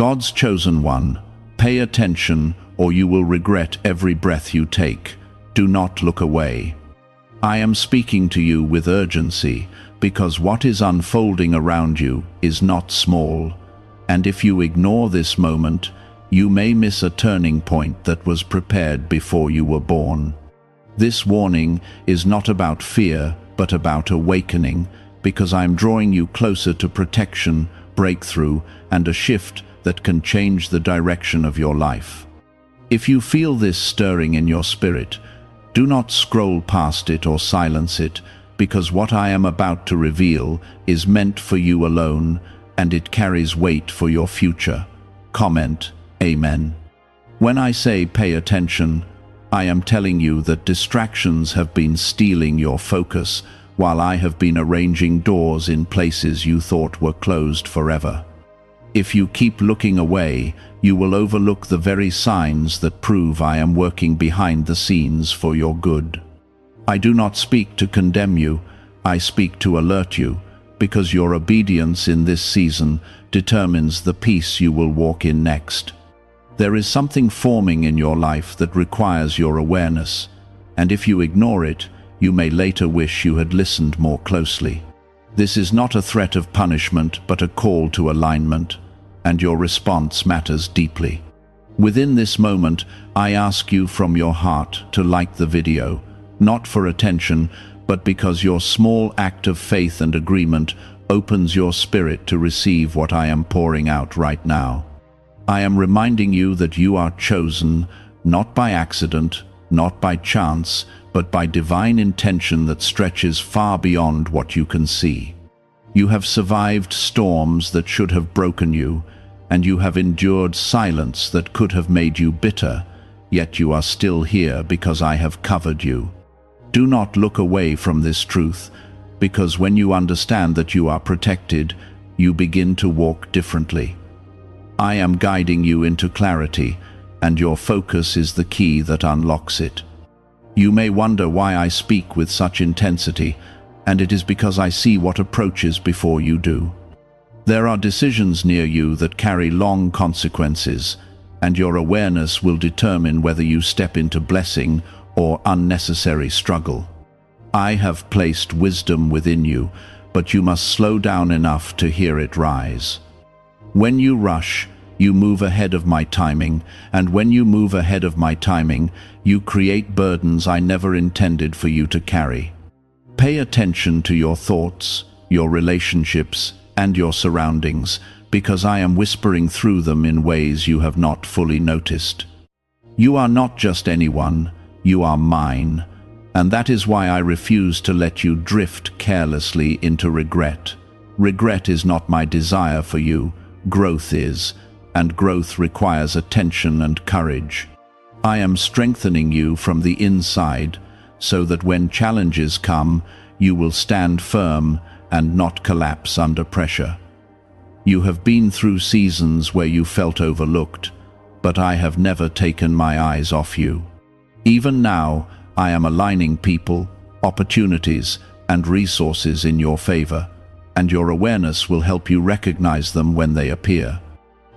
God's chosen one, pay attention or you will regret every breath you take. Do not look away. I am speaking to you with urgency because what is unfolding around you is not small, and if you ignore this moment, you may miss a turning point that was prepared before you were born. This warning is not about fear, but about awakening, because I am drawing you closer to protection, breakthrough, and a shift that can change the direction of your life. If you feel this stirring in your spirit, do not scroll past it or silence it, because what I am about to reveal is meant for you alone, and it carries weight for your future. Comment, Amen. When I say pay attention, I am telling you that distractions have been stealing your focus, while I have been arranging doors in places you thought were closed forever. If you keep looking away, you will overlook the very signs that prove I am working behind the scenes for your good. I do not speak to condemn you, I speak to alert you, because your obedience in this season determines the peace you will walk in next. There is something forming in your life that requires your awareness, and if you ignore it, you may later wish you had listened more closely. This is not a threat of punishment, but a call to alignment, and your response matters deeply. Within this moment, I ask you from your heart to like the video, not for attention, but because your small act of faith and agreement opens your spirit to receive what I am pouring out right now. I am reminding you that you are chosen, not by accident, not by chance, but by divine intention that stretches far beyond what you can see. You have survived storms that should have broken you, and you have endured silence that could have made you bitter, yet you are still here because I have covered you. Do not look away from this truth, because when you understand that you are protected, you begin to walk differently. I am guiding you into clarity, and your focus is the key that unlocks it. You may wonder why I speak with such intensity, and it is because I see what approaches before you do. There are decisions near you that carry long consequences, and your awareness will determine whether you step into blessing or unnecessary struggle. I have placed wisdom within you, but you must slow down enough to hear it rise. When you rush, you move ahead of my timing, and when you move ahead of my timing, you create burdens I never intended for you to carry. Pay attention to your thoughts, your relationships, and your surroundings, because I am whispering through them in ways you have not fully noticed. You are not just anyone, you are mine, and that is why I refuse to let you drift carelessly into regret. Regret is not my desire for you, growth is, and growth requires attention and courage. I am strengthening you from the inside, so that when challenges come, you will stand firm and not collapse under pressure. You have been through seasons where you felt overlooked, but I have never taken my eyes off you. Even now, I am aligning people, opportunities, and resources in your favor, and your awareness will help you recognize them when they appear.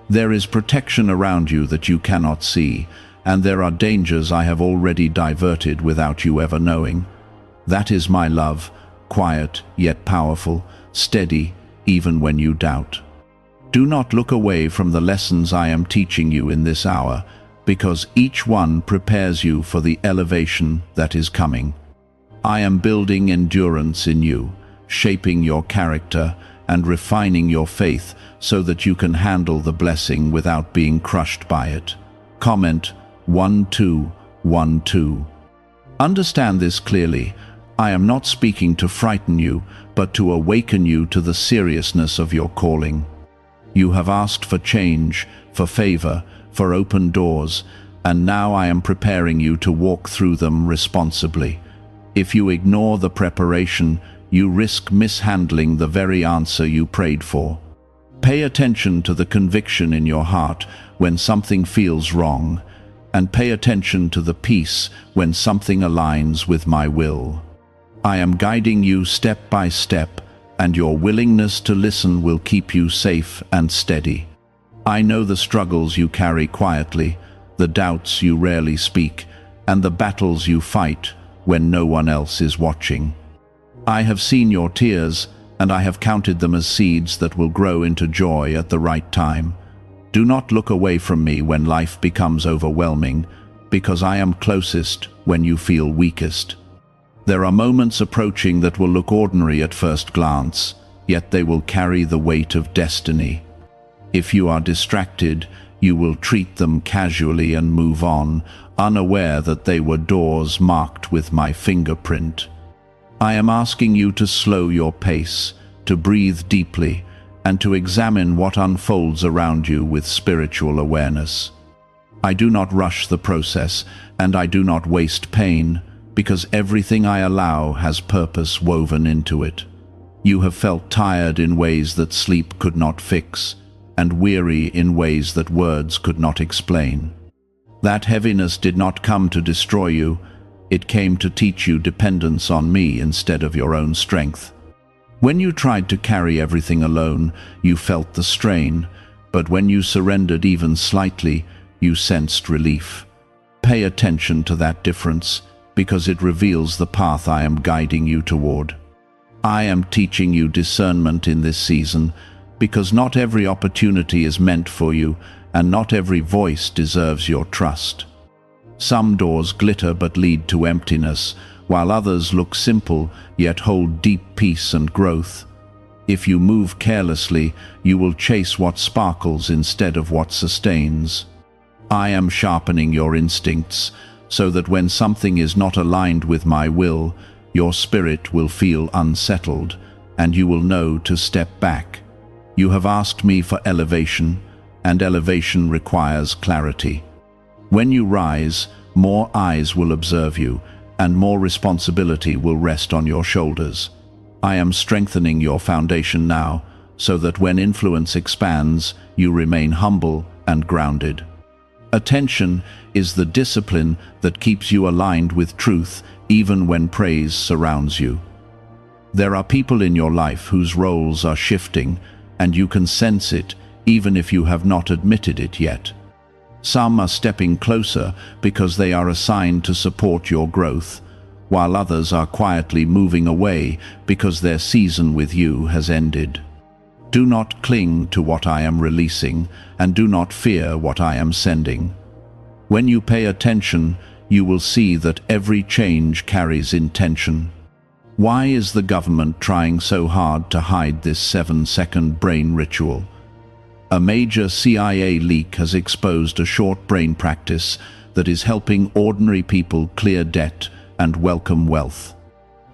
There is protection around you that you cannot see, and there are dangers I have already diverted without you ever knowing. That is my love, quiet yet powerful, steady even when you doubt. Do not look away from the lessons I am teaching you in this hour, because each one prepares you for the elevation that is coming. I am building endurance in you, shaping your character, and refining your faith so that you can handle the blessing without being crushed by it. Comment 1212. Understand this clearly. I am not speaking to frighten you, but to awaken you to the seriousness of your calling. You have asked for change, for favor, for open doors, and now I am preparing you to walk through them responsibly. If you ignore the preparation, you risk mishandling the very answer you prayed for. Pay attention to the conviction in your heart when something feels wrong, and pay attention to the peace when something aligns with my will. I am guiding you step by step, and your willingness to listen will keep you safe and steady. I know the struggles you carry quietly, the doubts you rarely speak, and the battles you fight when no one else is watching. I have seen your tears, and I have counted them as seeds that will grow into joy at the right time. Do not look away from me when life becomes overwhelming, because I am closest when you feel weakest. There are moments approaching that will look ordinary at first glance, yet they will carry the weight of destiny. If you are distracted, you will treat them casually and move on, unaware that they were doors marked with my fingerprint. I am asking you to slow your pace, to breathe deeply, and to examine what unfolds around you with spiritual awareness. I do not rush the process, and I do not waste pain, because everything I allow has purpose woven into it. You have felt tired in ways that sleep could not fix, and weary in ways that words could not explain. That heaviness did not come to destroy you, it came to teach you dependence on me instead of your own strength. When you tried to carry everything alone, you felt the strain, but when you surrendered even slightly, you sensed relief. Pay attention to that difference, because it reveals the path I am guiding you toward. I am teaching you discernment in this season, because not every opportunity is meant for you, and not every voice deserves your trust. Some doors glitter but lead to emptiness, while others look simple yet hold deep peace and growth. If you move carelessly, you will chase what sparkles instead of what sustains. I am sharpening your instincts, so that when something is not aligned with my will, your spirit will feel unsettled, and you will know to step back. You have asked me for elevation, and elevation requires clarity. When you rise, more eyes will observe you, and more responsibility will rest on your shoulders. I am strengthening your foundation now, so that when influence expands, you remain humble and grounded. Attention is the discipline that keeps you aligned with truth, even when praise surrounds you. There are people in your life whose roles are shifting, and you can sense it, even if you have not admitted it yet. Some are stepping closer because they are assigned to support your growth, while others are quietly moving away because their season with you has ended. Do not cling to what I am releasing, and do not fear what I am sending. When you pay attention, you will see that every change carries intention. Why is the government trying so hard to hide this 7-second brain ritual? A major CIA leak has exposed a short brain practice that is helping ordinary people clear debt and welcome wealth.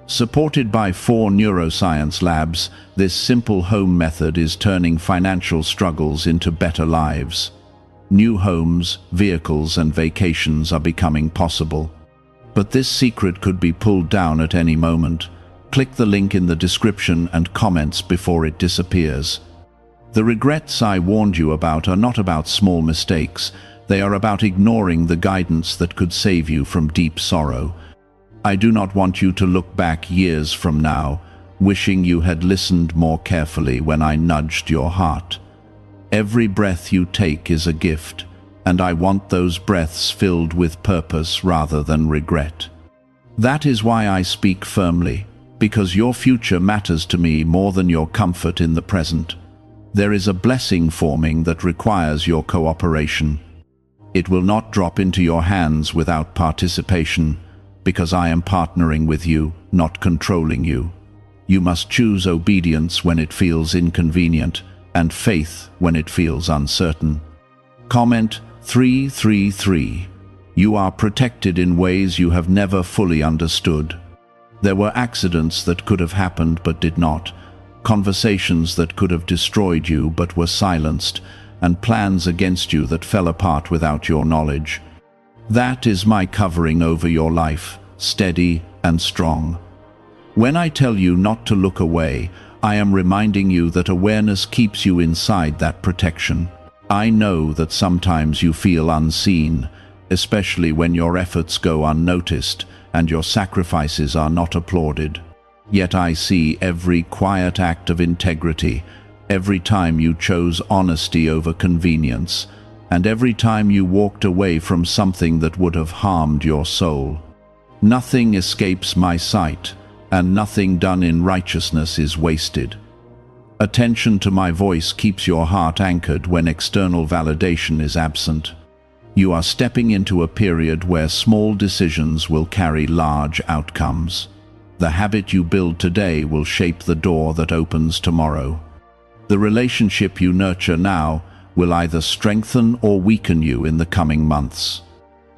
Supported by 4 neuroscience labs, this simple home method is turning financial struggles into better lives. New homes, vehicles, and vacations are becoming possible. But this secret could be pulled down at any moment. Click the link in the description and comments before it disappears. The regrets I warned you about are not about small mistakes. They are about ignoring the guidance that could save you from deep sorrow. I do not want you to look back years from now, wishing you had listened more carefully when I nudged your heart. Every breath you take is a gift, and I want those breaths filled with purpose rather than regret. That is why I speak firmly, because your future matters to me more than your comfort in the present. There is a blessing forming that requires your cooperation. It will not drop into your hands without participation, because I am partnering with you, not controlling you. You must choose obedience when it feels inconvenient, and faith when it feels uncertain. Comment 333. You are protected in ways you have never fully understood. There were accidents that could have happened but did not, conversations that could have destroyed you but were silenced, and plans against you that fell apart without your knowledge. That is my covering over your life, steady and strong. When I tell you not to look away, I am reminding you that awareness keeps you inside that protection. I know that sometimes you feel unseen, especially when your efforts go unnoticed and your sacrifices are not applauded. Yet I see every quiet act of integrity, every time you chose honesty over convenience, and every time you walked away from something that would have harmed your soul. Nothing escapes my sight, and nothing done in righteousness is wasted. Attention to my voice keeps your heart anchored when external validation is absent. You are stepping into a period where small decisions will carry large outcomes. The habit you build today will shape the door that opens tomorrow. The relationship you nurture now will either strengthen or weaken you in the coming months.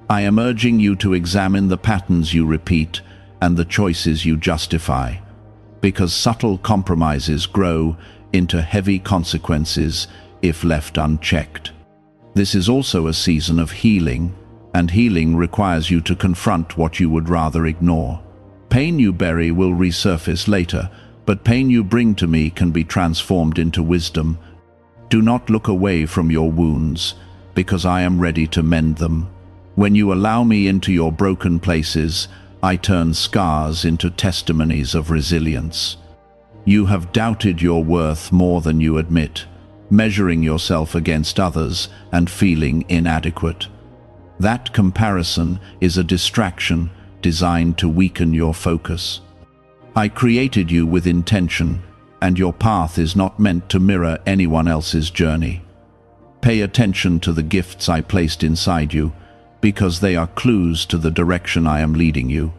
I am urging you to examine the patterns you repeat and the choices you justify, because subtle compromises grow into heavy consequences if left unchecked. This is also a season of healing, and healing requires you to confront what you would rather ignore. Pain you bury will resurface later, but pain you bring to me can be transformed into wisdom. Do not look away from your wounds, because I am ready to mend them. When you allow me into your broken places, I turn scars into testimonies of resilience. You have doubted your worth more than you admit, measuring yourself against others and feeling inadequate. That comparison is a distraction designed to weaken your focus. I created you with intention, and your path is not meant to mirror anyone else's journey. Pay attention to the gifts I placed inside you, because they are clues to the direction I am leading you.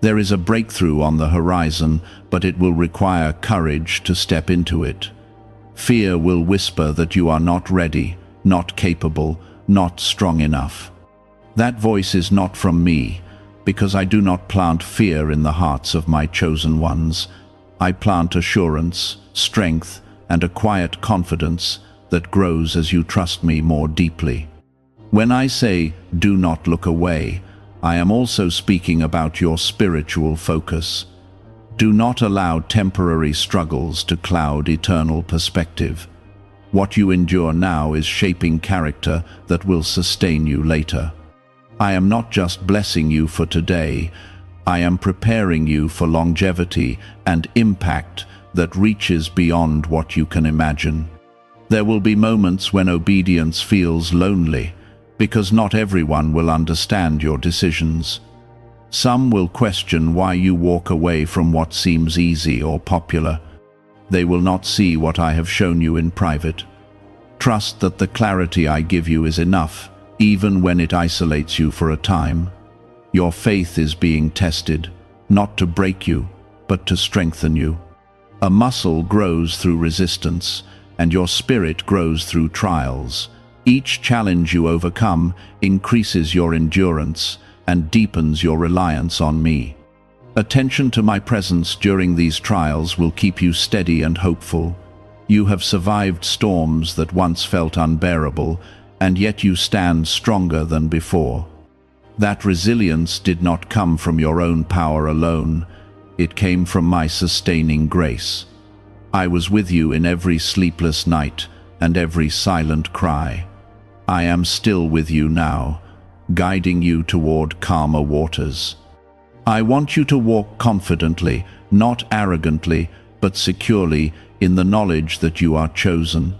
There is a breakthrough on the horizon, but it will require courage to step into it. Fear will whisper that you are not ready, not capable, not strong enough. That voice is not from me, because I do not plant fear in the hearts of my chosen ones. I plant assurance, strength, and a quiet confidence that grows as you trust me more deeply. When I say, do not look away, I am also speaking about your spiritual focus. Do not allow temporary struggles to cloud eternal perspective. What you endure now is shaping character that will sustain you later. I am not just blessing you for today, I am preparing you for longevity and impact that reaches beyond what you can imagine. There will be moments when obedience feels lonely, because not everyone will understand your decisions. Some will question why you walk away from what seems easy or popular. They will not see what I have shown you in private. Trust that the clarity I give you is enough, even when it isolates you for a time. Your faith is being tested, not to break you, but to strengthen you. A muscle grows through resistance, and your spirit grows through trials. Each challenge you overcome increases your endurance and deepens your reliance on me. Attention to my presence during these trials will keep you steady and hopeful. You have survived storms that once felt unbearable, and yet you stand stronger than before. That resilience did not come from your own power alone. It came from my sustaining grace. I was with you in every sleepless night and every silent cry. I am still with you now, guiding you toward calmer waters. I want you to walk confidently, not arrogantly, but securely in the knowledge that you are chosen.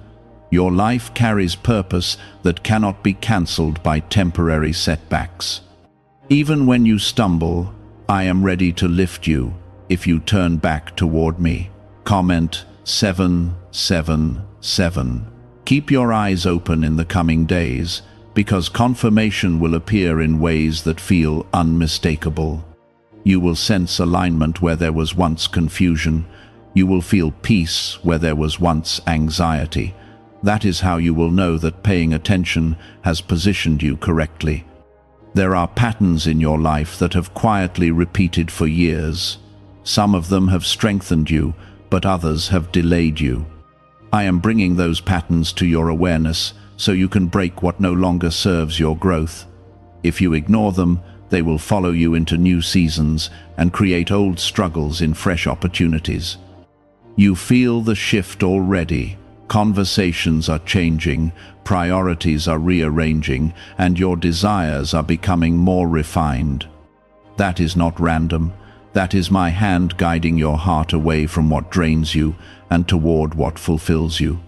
Your life carries purpose that cannot be cancelled by temporary setbacks. Even when you stumble, I am ready to lift you if you turn back toward me. Comment 777. Keep your eyes open in the coming days, because confirmation will appear in ways that feel unmistakable. You will sense alignment where there was once confusion. You will feel peace where there was once anxiety. That is how you will know that paying attention has positioned you correctly. There are patterns in your life that have quietly repeated for years. Some of them have strengthened you, but others have delayed you. I am bringing those patterns to your awareness so you can break what no longer serves your growth. If you ignore them, they will follow you into new seasons and create old struggles in fresh opportunities. You feel the shift already. Conversations are changing, priorities are rearranging, and your desires are becoming more refined. That is not random. That is my hand guiding your heart away from what drains you and toward what fulfills you.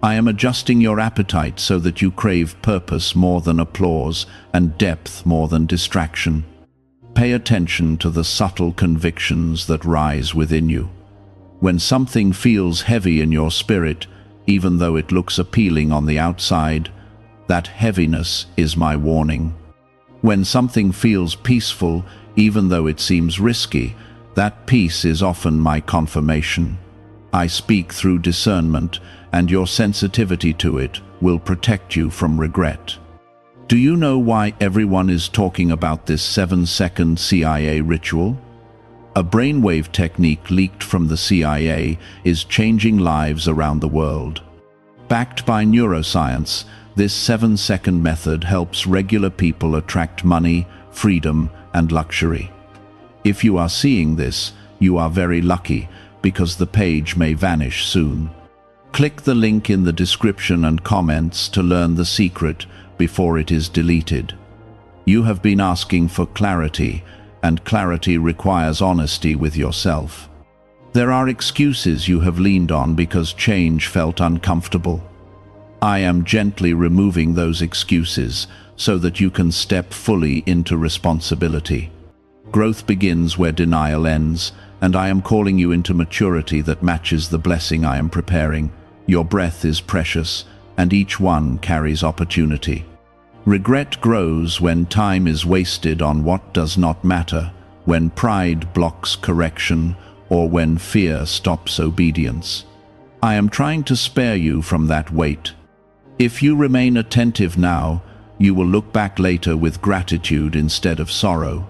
I am adjusting your appetite so that you crave purpose more than applause and depth more than distraction. Pay attention to the subtle convictions that rise within you. When something feels heavy in your spirit, even though it looks appealing on the outside, that heaviness is my warning. When something feels peaceful, even though it seems risky, that peace is often my confirmation. I speak through discernment, and your sensitivity to it will protect you from regret. Do you know why everyone is talking about this 7-second CIA ritual? A brainwave technique leaked from the CIA is changing lives around the world. Backed by neuroscience, this 7-second method helps regular people attract money, freedom, and luxury. If you are seeing this, you are very lucky, because the page may vanish soon. Click the link in the description and comments to learn the secret before it is deleted. You have been asking for clarity, and clarity requires honesty with yourself. There are excuses you have leaned on because change felt uncomfortable. I am gently removing those excuses so that you can step fully into responsibility. Growth begins where denial ends, and I am calling you into maturity that matches the blessing I am preparing. Your breath is precious, and each one carries opportunity. Regret grows when time is wasted on what does not matter, when pride blocks correction, or when fear stops obedience. I am trying to spare you from that weight. If you remain attentive now, you will look back later with gratitude instead of sorrow.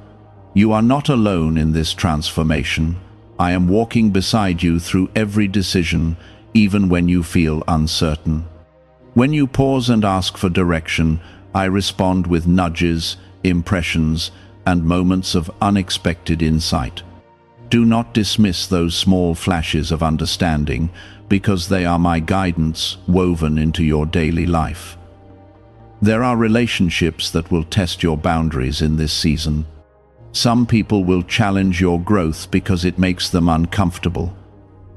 You are not alone in this transformation. I am walking beside you through every decision, even when you feel uncertain. When you pause and ask for direction, I respond with nudges, impressions, and moments of unexpected insight. Do not dismiss those small flashes of understanding, because they are my guidance woven into your daily life. There are relationships that will test your boundaries in this season. Some people will challenge your growth because it makes them uncomfortable.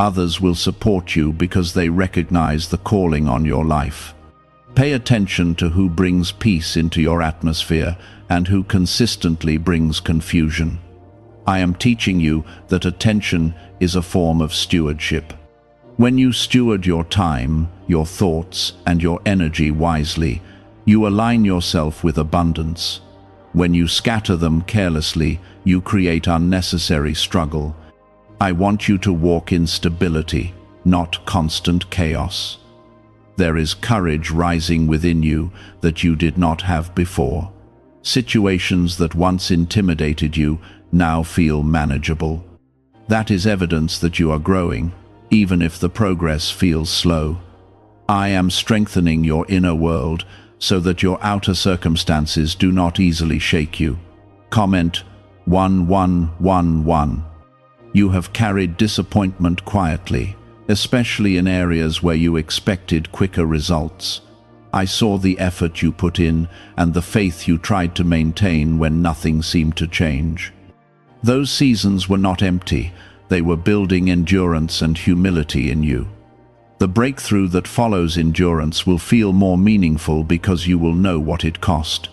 Others will support you because they recognize the calling on your life. Pay attention to who brings peace into your atmosphere and who consistently brings confusion. I am teaching you that attention is a form of stewardship. When you steward your time, your thoughts, and your energy wisely, you align yourself with abundance. When you scatter them carelessly, you create unnecessary struggle. I want you to walk in stability, not constant chaos. There is courage rising within you that you did not have before. Situations that once intimidated you now feel manageable. That is evidence that you are growing, even if the progress feels slow. I am strengthening your inner world so that your outer circumstances do not easily shake you. Comment 1111. You have carried disappointment quietly, especially in areas where you expected quicker results. I saw the effort you put in and the faith you tried to maintain when nothing seemed to change. Those seasons were not empty, they were building endurance and humility in you. The breakthrough that follows endurance will feel more meaningful because you will know what it cost.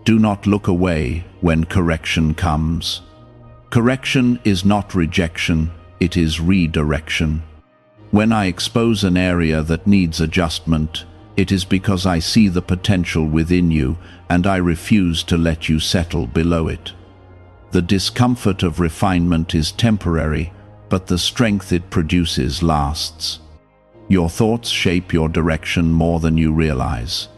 Do not look away when correction comes. Correction is not rejection, it is redirection. When I expose an area that needs adjustment, it is because I see the potential within you and I refuse to let you settle below it. The discomfort of refinement is temporary, but the strength it produces lasts. Your thoughts shape your direction more than you realize.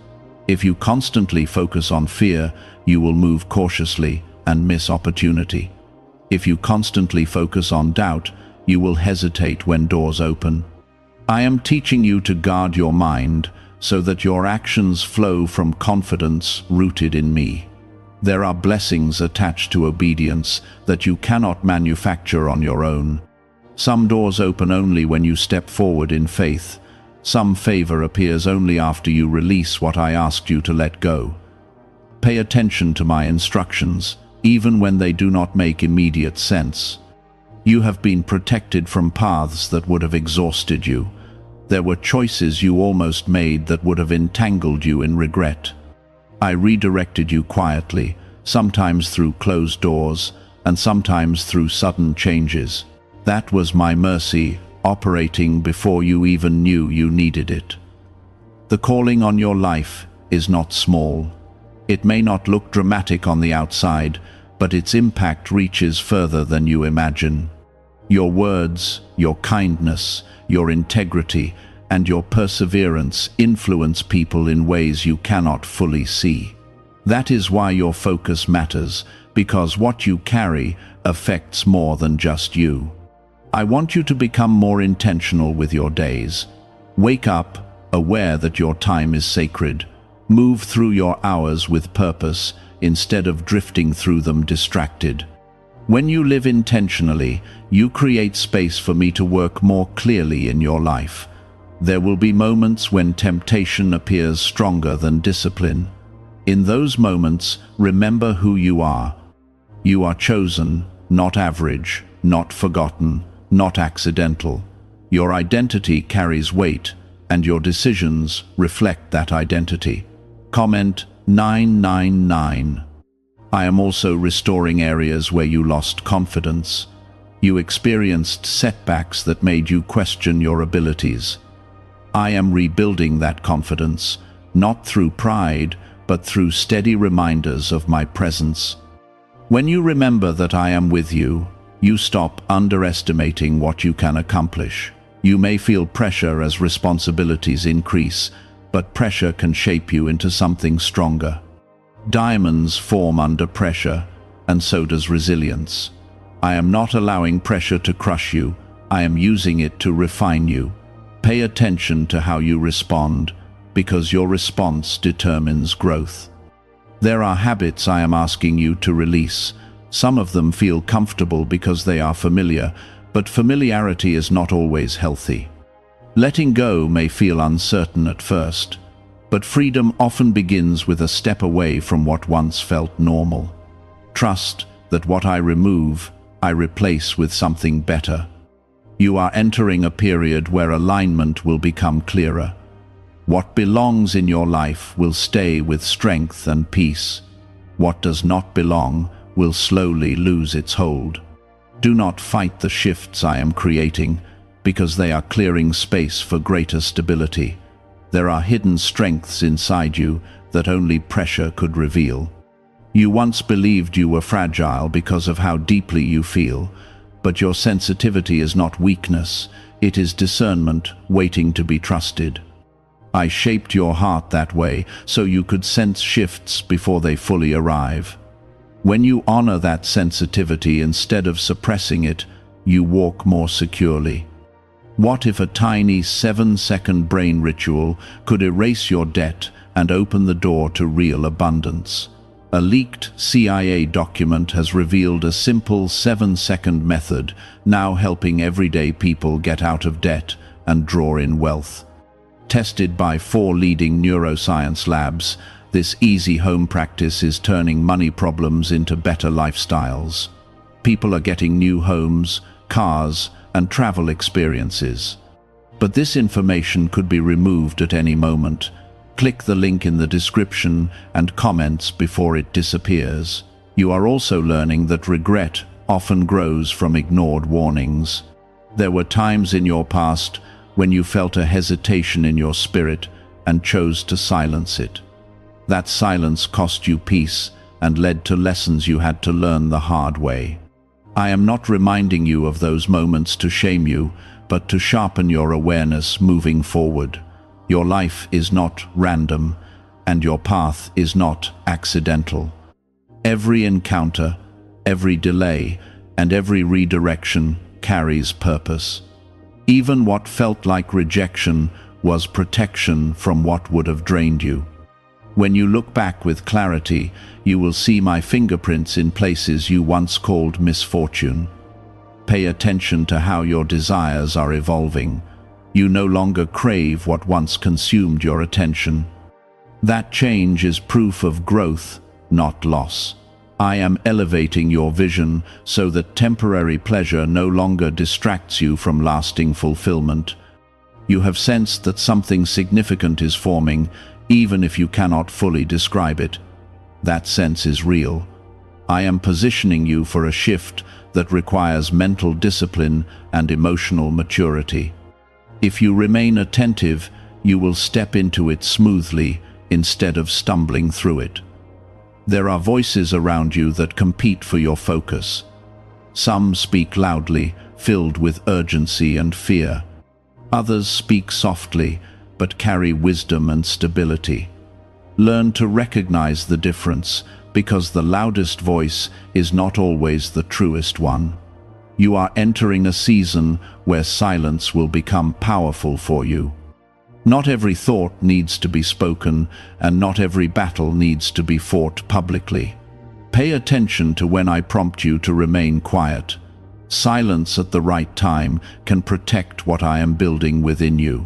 If you constantly focus on fear, you will move cautiously and miss opportunity. If you constantly focus on doubt, you will hesitate when doors open. I am teaching you to guard your mind so that your actions flow from confidence rooted in me. There are blessings attached to obedience that you cannot manufacture on your own. Some doors open only when you step forward in faith. Some favor appears only after you release what I asked you to let go. Pay attention to my instructions, even when they do not make immediate sense. You have been protected from paths that would have exhausted you. There were choices you almost made that would have entangled you in regret. I redirected you quietly, sometimes through closed doors, and sometimes through sudden changes. That was my mercy, operating before you even knew you needed it. The calling on your life is not small. It may not look dramatic on the outside, but its impact reaches further than you imagine. Your words, your kindness, your integrity, and your perseverance influence people in ways you cannot fully see. That is why your focus matters, because what you carry affects more than just you. I want you to become more intentional with your days. Wake up, aware that your time is sacred. Move through your hours with purpose, instead of drifting through them distracted. When you live intentionally, you create space for me to work more clearly in your life. There will be moments when temptation appears stronger than discipline. In those moments, remember who you are. You are chosen, not average, not forgotten, not accidental. Your identity carries weight, and your decisions reflect that identity. Comment 999. I am also restoring areas where you lost confidence. You experienced setbacks that made you question your abilities. I am rebuilding that confidence, not through pride, but through steady reminders of my presence. When you remember that I am with you, you stop underestimating what you can accomplish. You may feel pressure as responsibilities increase, but pressure can shape you into something stronger. Diamonds form under pressure, and so does resilience. I am not allowing pressure to crush you. I am using it to refine you. Pay attention to how you respond, because your response determines growth. There are habits I am asking you to release. Some of them feel comfortable because they are familiar, but familiarity is not always healthy. Letting go may feel uncertain at first, but freedom often begins with a step away from what once felt normal. Trust that what I remove, I replace with something better. You are entering a period where alignment will become clearer. What belongs in your life will stay with strength and peace. What does not belong will slowly lose its hold. Do not fight the shifts I am creating, because they are clearing space for greater stability. There are hidden strengths inside you that only pressure could reveal. You once believed you were fragile because of how deeply you feel, but your sensitivity is not weakness, it is discernment waiting to be trusted. I shaped your heart that way so you could sense shifts before they fully arrive. When you honor that sensitivity instead of suppressing it, you walk more securely. What if a tiny 7-second brain ritual could erase your debt and open the door to real abundance? A leaked CIA document has revealed a simple 7-second method, now helping everyday people get out of debt and draw in wealth. Tested by 4 leading neuroscience labs, this easy home practice is turning money problems into better lifestyles. People are getting new homes, cars, and travel experiences. But this information could be removed at any moment. Click the link in the description and comments before it disappears. You are also learning that regret often grows from ignored warnings. There were times in your past when you felt a hesitation in your spirit and chose to silence it. That silence cost you peace and led to lessons you had to learn the hard way. I am not reminding you of those moments to shame you, but to sharpen your awareness moving forward. Your life is not random, and your path is not accidental. Every encounter, every delay, and every redirection carries purpose. Even what felt like rejection was protection from what would have drained you. When you look back with clarity, you will see my fingerprints in places you once called misfortune. Pay attention to how your desires are evolving. You no longer crave what once consumed your attention. That change is proof of growth, not loss. I am elevating your vision so that temporary pleasure no longer distracts you from lasting fulfillment. You have sensed that something significant is forming, even if you cannot fully describe it. That sense is real. I am positioning you for a shift that requires mental discipline and emotional maturity. If you remain attentive, you will step into it smoothly instead of stumbling through it. There are voices around you that compete for your focus. Some speak loudly, filled with urgency and fear. Others speak softly, but carry wisdom and stability. Learn to recognize the difference, because the loudest voice is not always the truest one. You are entering a season where silence will become powerful for you. Not every thought needs to be spoken, and not every battle needs to be fought publicly. Pay attention to when I prompt you to remain quiet. Silence at the right time can protect what I am building within you.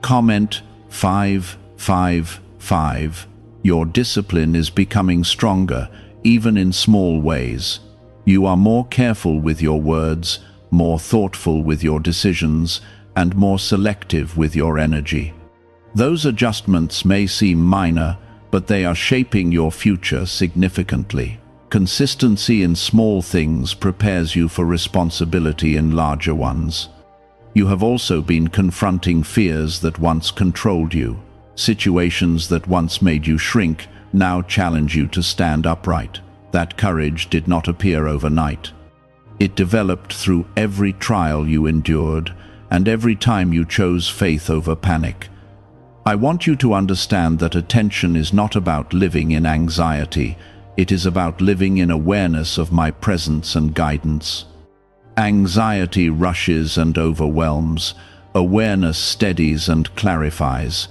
Comment 555. Your discipline is becoming stronger, even in small ways. You are more careful with your words, more thoughtful with your decisions, and more selective with your energy. Those adjustments may seem minor, but they are shaping your future significantly. Consistency in small things prepares you for responsibility in larger ones. You have also been confronting fears that once controlled you. Situations that once made you shrink now challenge you to stand upright. That courage did not appear overnight. It developed through every trial you endured, and every time you chose faith over panic. I want you to understand that attention is not about living in anxiety. It is about living in awareness of my presence and guidance. Anxiety rushes and overwhelms. Awareness steadies and clarifies.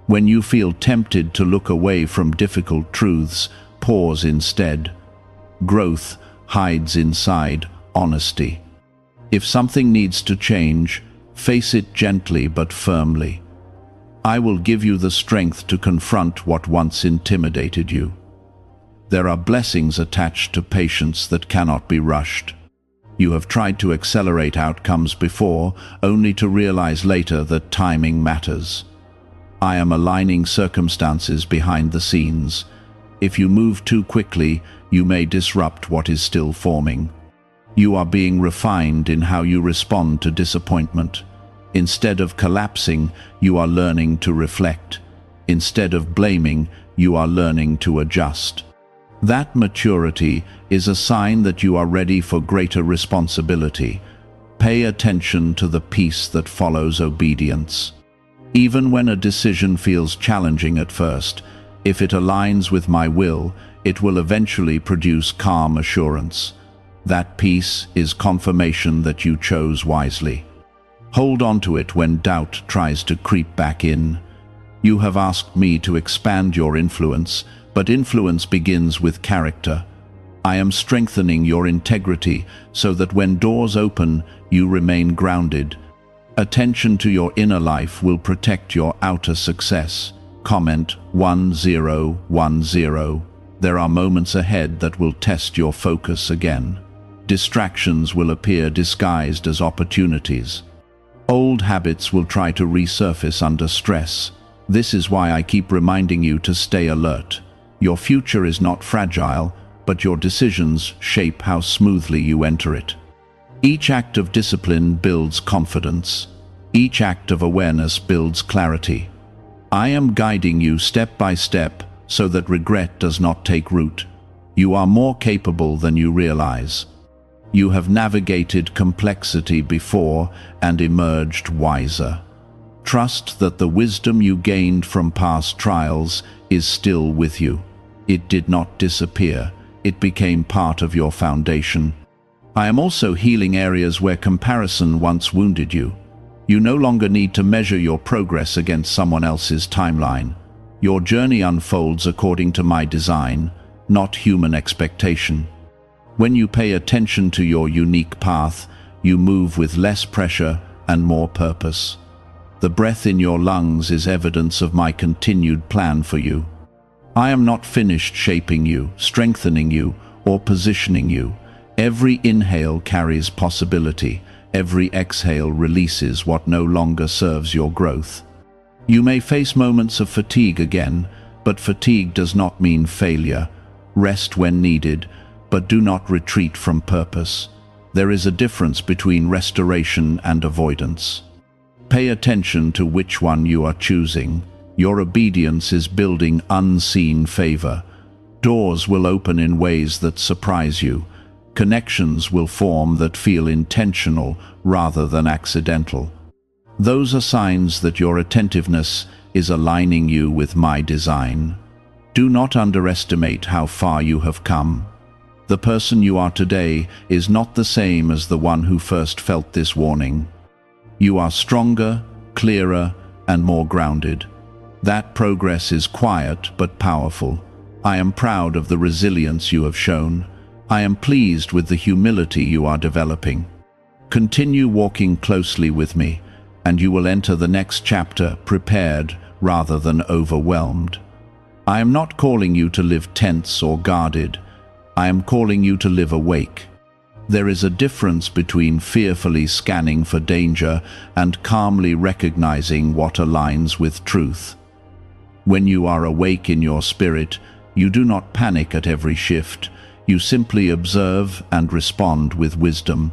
When you feel tempted to look away from difficult truths, pause instead. Growth hides inside honesty. If something needs to change, face it gently but firmly. I will give you the strength to confront what once intimidated you. There are blessings attached to patience that cannot be rushed. You have tried to accelerate outcomes before, only to realize later that timing matters. I am aligning circumstances behind the scenes. If you move too quickly, you may disrupt what is still forming. You are being refined in how you respond to disappointment. Instead of collapsing, you are learning to reflect. Instead of blaming, you are learning to adjust. That maturity is a sign that you are ready for greater responsibility. Pay attention to the peace that follows obedience. Even when a decision feels challenging at first, if it aligns with my will, it will eventually produce calm assurance. That peace is confirmation that you chose wisely. Hold on to it when doubt tries to creep back in. You have asked me to expand your influence, but influence begins with character. I am strengthening your integrity so that when doors open, you remain grounded. Attention to your inner life will protect your outer success. Comment 1010. There are moments ahead that will test your focus again. Distractions will appear disguised as opportunities. Old habits will try to resurface under stress. This is why I keep reminding you to stay alert. Your future is not fragile, but your decisions shape how smoothly you enter it. Each act of discipline builds confidence. Each act of awareness builds clarity. I am guiding you step by step so that regret does not take root. You are more capable than you realize. You have navigated complexity before and emerged wiser. Trust that the wisdom you gained from past trials is still with you. It did not disappear. It became part of your foundation. I am also healing areas where comparison once wounded you. You no longer need to measure your progress against someone else's timeline. Your journey unfolds according to my design, not human expectation. When you pay attention to your unique path, you move with less pressure and more purpose. The breath in your lungs is evidence of my continued plan for you. I am not finished shaping you, strengthening you, or positioning you. Every inhale carries possibility. Every exhale releases what no longer serves your growth. You may face moments of fatigue again, but fatigue does not mean failure. Rest when needed, but do not retreat from purpose. There is a difference between restoration and avoidance. Pay attention to which one you are choosing. Your obedience is building unseen favor. Doors will open in ways that surprise you. Connections will form that feel intentional rather than accidental. Those are signs that your attentiveness is aligning you with my design. Do not underestimate how far you have come. The person you are today is not the same as the one who first felt this warning. You are stronger, clearer, and more grounded. That progress is quiet but powerful. I am proud of the resilience you have shown. I am pleased with the humility you are developing. Continue walking closely with me, and you will enter the next chapter prepared rather than overwhelmed. I am not calling you to live tense or guarded. I am calling you to live awake. There is a difference between fearfully scanning for danger and calmly recognizing what aligns with truth. When you are awake in your spirit, you do not panic at every shift. You simply observe and respond with wisdom.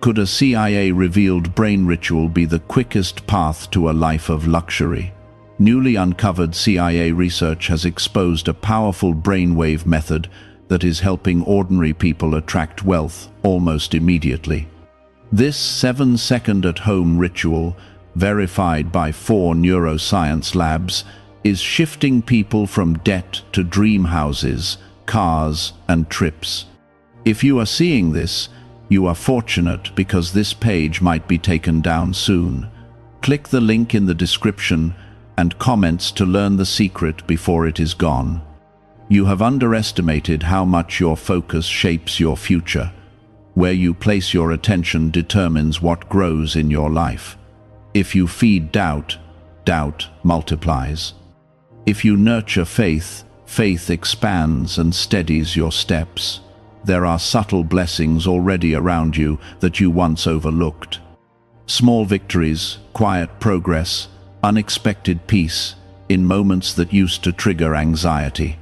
Could a CIA-revealed brain ritual be the quickest path to a life of luxury? Newly uncovered CIA research has exposed a powerful brainwave method that is helping ordinary people attract wealth almost immediately. This 7-second at-home ritual, verified by 4 neuroscience labs, is shifting people from debt to dream houses, cars, and trips. If you are seeing this, you are fortunate because this page might be taken down soon. Click the link in the description and comments to learn the secret before it is gone. You have underestimated how much your focus shapes your future. Where you place your attention determines what grows in your life. If you feed doubt, doubt multiplies. If you nurture faith, faith expands and steadies your steps. There are subtle blessings already around you that you once overlooked. Small victories, quiet progress, unexpected peace in moments that used to trigger anxiety.